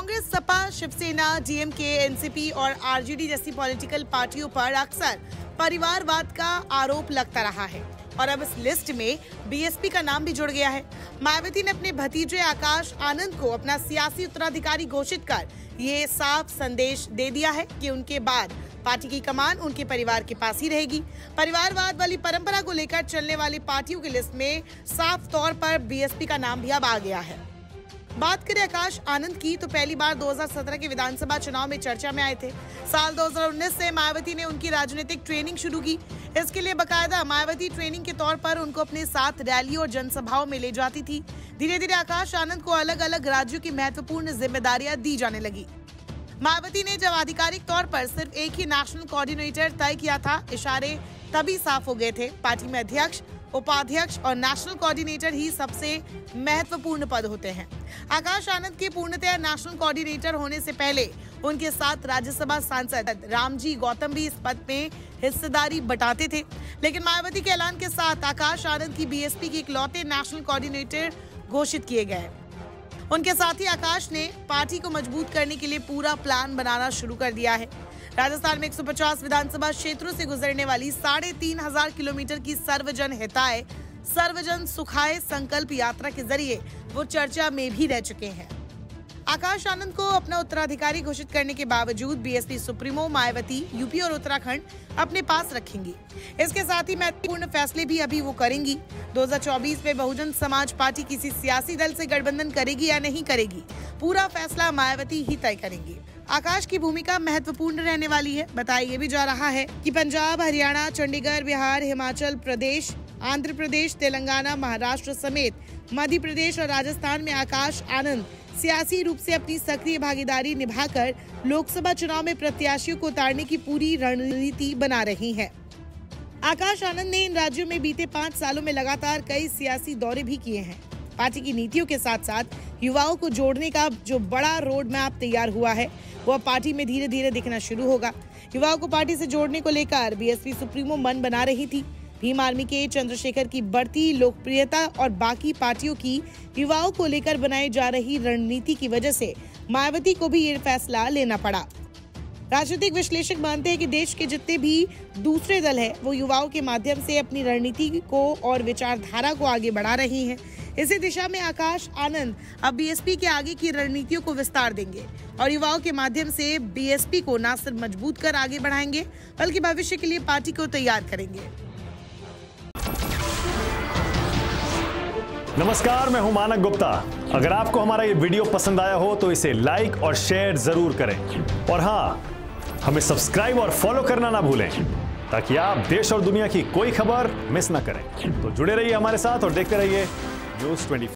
Congress, Sapa, Shiv Sena, DMK, NCP और RJD जैसी political पार्टियों पर अक्सर परिवारवाद का आरोप लगता रहा है और अब इस लिस्ट में बीएसपी का नाम भी जुड़ गया है। मायावती ने अपने भतीजे आकाश आनंद को अपना सियासी उत्तराधिकारी घोषित कर ये साफ संदेश दे दिया है कि उनके बाद पार्टी की कमान उनके परिवार के पास ही रहेगी। परिवारवाद वाली परंपरा को लेकर चलने वाली पार्टियों की लिस्ट में साफ तौर पर बीएसपी का नाम भी अब आ गया है। बात करें आकाश आनंद की तो पहली बार 2017 के विधानसभा चुनाव में चर्चा में आए थे। साल 2019 से मायावती ने उनकी राजनीतिक ट्रेनिंग शुरू की। इसके लिए बकायदा मायावती ट्रेनिंग के तौर पर उनको अपने साथ रैली और जनसभाओं में ले जाती थी। धीरे धीरे आकाश आनंद को अलग अलग राज्यों की महत्वपूर्ण जिम्मेदारियां दी जाने लगी। मायावती ने जब आधिकारिक तौर पर सिर्फ एक ही नेशनल कोऑर्डिनेटर तय किया था, इशारे तभी साफ हो गए थे। पार्टी में अध्यक्ष, उपाध्यक्ष और नेशनल कोऑर्डिनेटर ही सबसे महत्वपूर्ण पद होते हैं। आकाश आनंद के पूर्णतः नेशनल कोऑर्डिनेटर होने से पहले उनके साथ राज्यसभा सांसद रामजी गौतम भी इस पद में हिस्सेदारी बटाते थे, लेकिन मायावती के ऐलान के साथ आकाश आनंद की बीएसपी के इकलौते नेशनल कोऑर्डिनेटर घोषित किए गए। उनके साथ ही आकाश ने पार्टी को मजबूत करने के लिए पूरा प्लान बनाना शुरू कर दिया है। राजस्थान में 150 विधानसभा क्षेत्रों से गुजरने वाली 3500 किलोमीटर की सर्वजन हिताय सर्वजन सुखाय संकल्प यात्रा के जरिए वो चर्चा में भी रह चुके हैं। आकाश आनंद को अपना उत्तराधिकारी घोषित करने के बावजूद बीएसपी सुप्रीमो मायावती यूपी और उत्तराखंड अपने पास रखेंगी। इसके साथ ही महत्वपूर्ण फैसले भी अभी वो करेंगी। 2024 में बहुजन समाज पार्टी किसी सियासी दल से गठबंधन करेगी या नहीं करेगी, पूरा फैसला मायावती ही तय करेंगी। आकाश की भूमिका महत्वपूर्ण रहने वाली है। बताया ये भी जा रहा है कि पंजाब, हरियाणा, चंडीगढ़, बिहार, हिमाचल प्रदेश, आंध्र प्रदेश, तेलंगाना, महाराष्ट्र समेत मध्य प्रदेश और राजस्थान में आकाश आनंद सियासी रूप से अपनी सक्रिय भागीदारी निभाकर लोकसभा चुनाव में प्रत्याशियों को उतारने की पूरी रणनीति बना रही हैं। आकाश आनंद ने इन राज्यों में बीते 5 सालों में लगातार कई सियासी दौरे भी किए हैं। पार्टी की नीतियों के साथ साथ युवाओं को जोड़ने का जो बड़ा रोड मैप तैयार हुआ है, वह पार्टी में धीरे धीरे दिखना शुरू होगा। युवाओं को पार्टी से जोड़ने को लेकर बीएसपी सुप्रीमो मन बना रही थी। भीम आर्मी के चंद्रशेखर की बढ़ती लोकप्रियता और बाकी पार्टियों की युवाओं को लेकर बनाई जा रही रणनीति की वजह से मायावती को भी ये फैसला लेना पड़ा। राजनीतिक विश्लेषक मानते हैं कि देश के जितने भी दूसरे दल हैं, वो युवाओं के माध्यम से अपनी रणनीति को और विचारधारा को आगे बढ़ा रही हैं। इसी दिशा में आकाश आनंद अब बीएसपी के आगे की रणनीतियों को विस्तार देंगे और युवाओं के माध्यम से बीएसपी को न सिर्फ मजबूत कर आगे बढ़ाएंगे, बल्कि भविष्य के लिए पार्टी को तैयार करेंगे। नमस्कार, मैं हूं मानक गुप्ता। अगर आपको हमारा ये वीडियो पसंद आया हो तो इसे लाइक और शेयर जरूर करें और हाँ, हमें सब्सक्राइब और फॉलो करना ना भूलें ताकि आप देश और दुनिया की कोई खबर मिस ना करें। तो जुड़े रहिए हमारे साथ और देखते रहिए न्यूज़ 24।